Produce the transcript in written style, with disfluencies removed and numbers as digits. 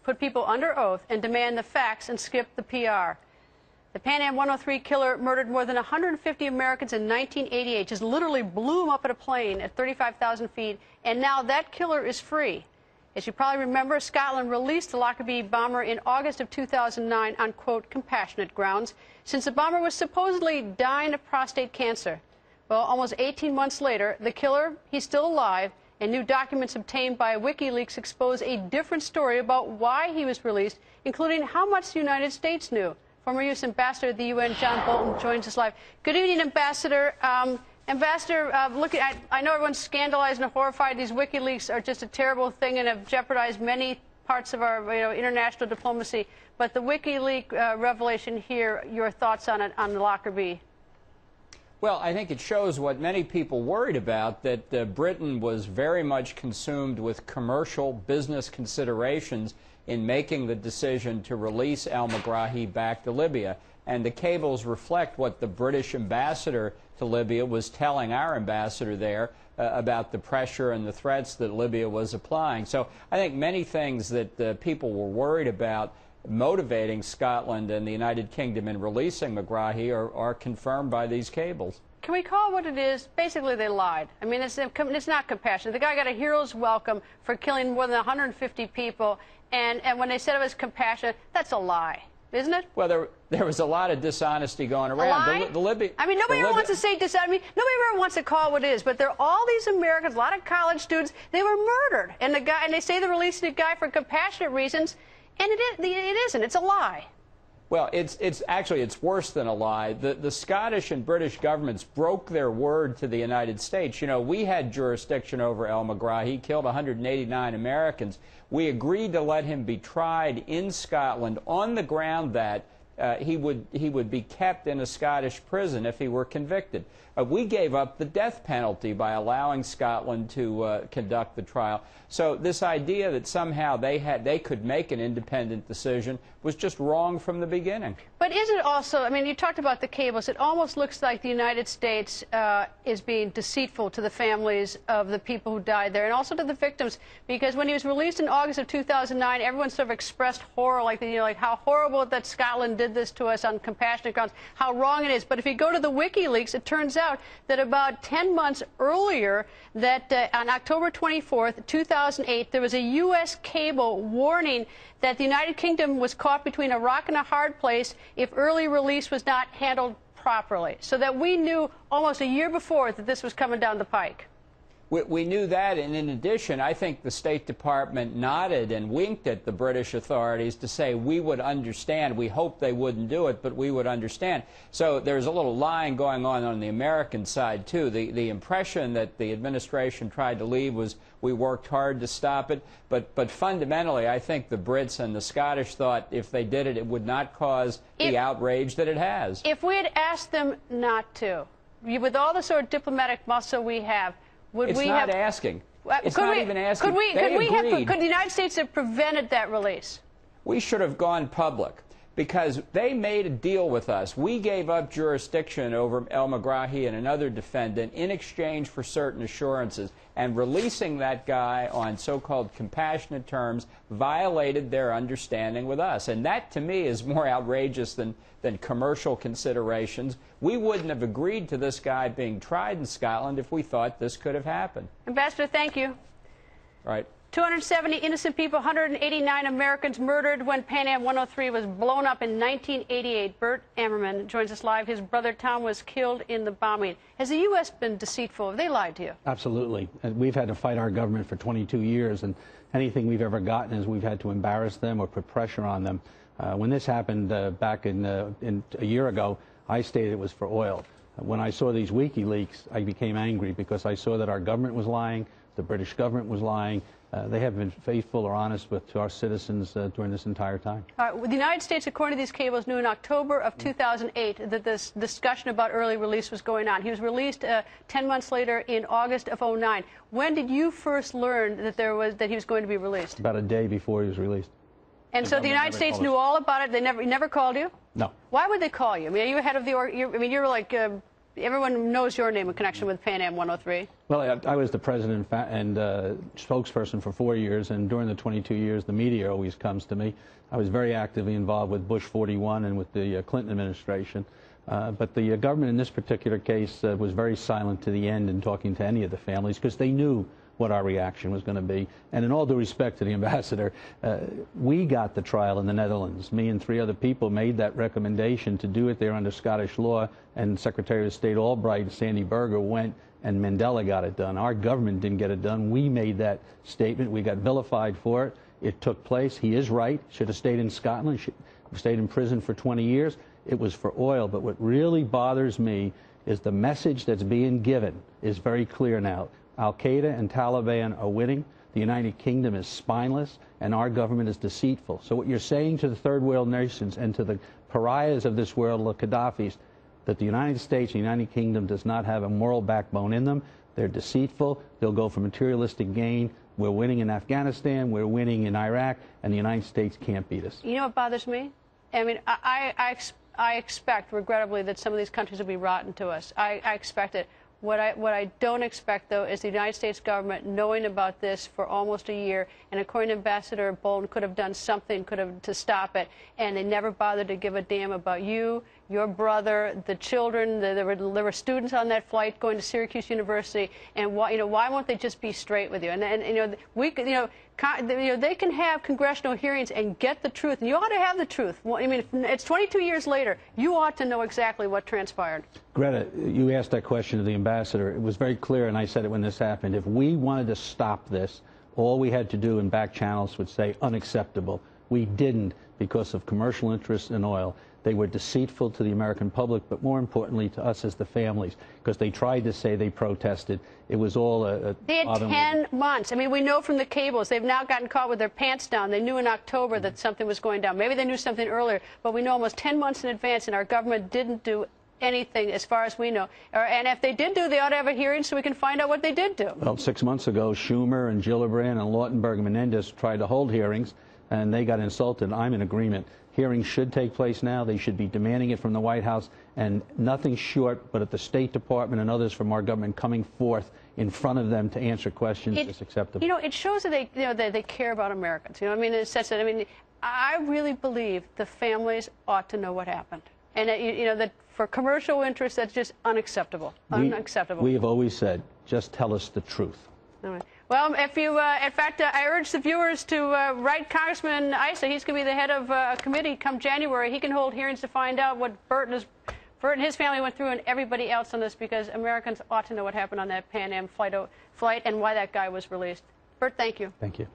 put people under oath and demand the facts and skip the PR. The Pan Am 103 killer murdered more than 150 Americans in 1988, just literally blew them up in a plane at 35,000 feet, and now that killer is free. As you probably remember, Scotland released the Lockerbie bomber in August of 2009 on, quote, compassionate grounds, since the bomber was supposedly dying of prostate cancer. Well, almost 18 months later, the killer, he's still alive, and new documents obtained by WikiLeaks expose a different story about why he was released, including how much the United States knew. Former U.S. Ambassador to the UN, John Bolton, joins us live. Good evening, Ambassador. Ambassador, I know everyone's scandalized and horrified. These WikiLeaks are just a terrible thing and have jeopardized many parts of our international diplomacy. But the WikiLeaks revelation here, your thoughts on it, on the Lockerbie? Well, I think it shows what many people worried about, that Britain was very much consumed with commercial business considerations in making the decision to release al-Megrahi back to Libya. And the cables reflect what the British ambassador to Libya was telling our ambassador there about the pressure and the threats that Libya was applying. So I think many things that people were worried about motivating Scotland and the United Kingdom in releasing Megrahi are confirmed by these cables. Can we call it what it is? Basically, they lied. I mean, it's not compassion. The guy got a hero's welcome for killing more than 150 people, and when they said it was compassion, that's a lie, isn't it? Well, there was a lot of dishonesty going around. A lie? I mean, nobody ever wants to say dishonesty. I mean, nobody ever wants to call it what it is. But there are all these Americans, a lot of college students. They were murdered, and they say they're releasing the guy for compassionate reasons, and it isn't. It's a lie. Well, it's actually worse than a lie. The Scottish and British governments broke their word to the United States. You know, we had jurisdiction over al-Megrahi. He killed 189 Americans. We agreed to let him be tried in Scotland on the ground that he would be kept in a Scottish prison if he were convicted. We gave up the death penalty by allowing Scotland to conduct the trial. So this idea that somehow they could make an independent decision was just wrong from the beginning. But is it also, I mean, you talked about the cables. It almost looks like the United States is being deceitful to the families of the people who died there and also to the victims, because when he was released in August of 2009, everyone sort of expressed horror, like how horrible that Scotland did this to us on compassionate grounds, how wrong it is. But if you go to the WikiLeaks, it turns out that about 10 months earlier, that on October 24th, 2008, there was a U.S. cable warning that the United Kingdom was caught between a rock and a hard place if early release was not handled properly. So that we knew almost a year before that this was coming down the pike. We knew that, and in addition, I think the State Department nodded and winked at the British authorities to say we would understand. We hoped they wouldn't do it, but we would understand. So there's a little lying going on the American side, too. The impression that the administration tried to leave was we worked hard to stop it, but fundamentally, I think the Brits and the Scottish thought if they did it, it would not cause the outrage that it has. If we had asked them not to, with all the sort of diplomatic muscle we have, it's not asking. It's not even asking. Could the United States have prevented that release? We should have gone public because they made a deal with us. We gave up jurisdiction over al-Megrahi and another defendant in exchange for certain assurances, and releasing that guy on so-called compassionate terms violated their understanding with us. And that, to me, is more outrageous than commercial considerations. We wouldn't have agreed to this guy being tried in Scotland if we thought this could have happened. Ambassador, thank you. Right. 270 innocent people, 189 Americans murdered when Pan Am 103 was blown up in 1988. Bert Ammerman joins us live. His brother Tom was killed in the bombing. Has the U.S. been deceitful? Have they lied to you? Absolutely. And we've had to fight our government for 22 years, and anything we've ever gotten is we've had to embarrass them or put pressure on them. When this happened back in a year ago, I stated it was for oil. When I saw these WikiLeaks, I became angry because I saw that our government was lying, the British government was lying. They haven't been faithful or honest to our citizens during this entire time. The United States, according to these cables, knew in October of 2008 that this discussion about early release was going on. He was released 10 months later in August of 2009. When did you first learn that he was going to be released? About a day before he was released. And so the United States knew all about it. They never called you? No. Why would they call you? I mean, are you ahead of the? You're like everyone knows your name in connection with Pan Am 103. Well, I was the president and spokesperson for 4 years, and during the 22 years, the media always comes to me. I was very actively involved with Bush 41 and with the Clinton administration. But the government in this particular case was very silent to the end in talking to any of the families because they knew what our reaction was going to be. And in all due respect to the ambassador, we got the trial in the Netherlands. Me and 3 other people made that recommendation to do it there under Scottish law, and Secretary of State Albright and Sandy Berger went, and Mandela got it done. Our government didn't get it done. We made that statement. We got vilified for it. It took place. He is right. Should have stayed in Scotland. Should have stayed in prison for 20 years. It was for oil. But what really bothers me is the message that's being given is very clear now. Al-Qaeda and Taliban are winning. The United Kingdom is spineless, and our government is deceitful. So what you're saying to the third world nations and to the pariahs of this world, the Gaddafis, that the United States and the United Kingdom does not have a moral backbone in them. They're deceitful. They'll go for materialistic gain. We're winning in Afghanistan. We're winning in Iraq, and the United States can't beat us. You know what bothers me? I mean, I expect, regrettably, that some of these countries will be rotten to us. I expect it. What I don't expect, though, is the United States government knowing about this for almost a year, and according to Ambassador Bolton, could have done something to stop it, and they never bothered to give a damn about you, your brother, the children. There were students on that flight going to Syracuse University, and why won't they just be straight with you? And they can have congressional hearings and get the truth, and you ought to have the truth. I mean, it's 22 years later. You ought to know exactly what transpired. Greta, you asked that question to the ambassador. It was very clear, and I said it when this happened. If we wanted to stop this, all we had to do in back channels would say unacceptable. We didn't because of commercial interests in oil. They were deceitful to the American public, but more importantly to us as the families, because they tried to say they protested. It was all They had 10 months. I mean, we know from the cables, they've now gotten caught with their pants down. They knew in October that something was going down. Maybe they knew something earlier, but we know almost 10 months in advance, and our government didn't do anything as far as we know. And if they did do, they ought to have a hearing so we can find out what they did do. Well, 6 months ago, Schumer and Gillibrand and Lautenberg and Menendez tried to hold hearings, and they got insulted. I'm in agreement. Hearings should take place now. They should be demanding it from the White House, and nothing short but at the State Department and others from our government coming forth in front of them to answer questions is acceptable. It shows that they care about Americans. I mean, in the sense that, I really believe the families ought to know what happened. And, that for commercial interests, that's just unacceptable. Unacceptable. We have always said, just tell us the truth. All right. Well, if you, in fact, I urge the viewers to write Congressman Issa. He's going to be the head of a committee come January. He can hold hearings to find out what Bert and his family went through and everybody else on this, because Americans ought to know what happened on that Pan Am flight and why that guy was released. Bert, thank you. Thank you.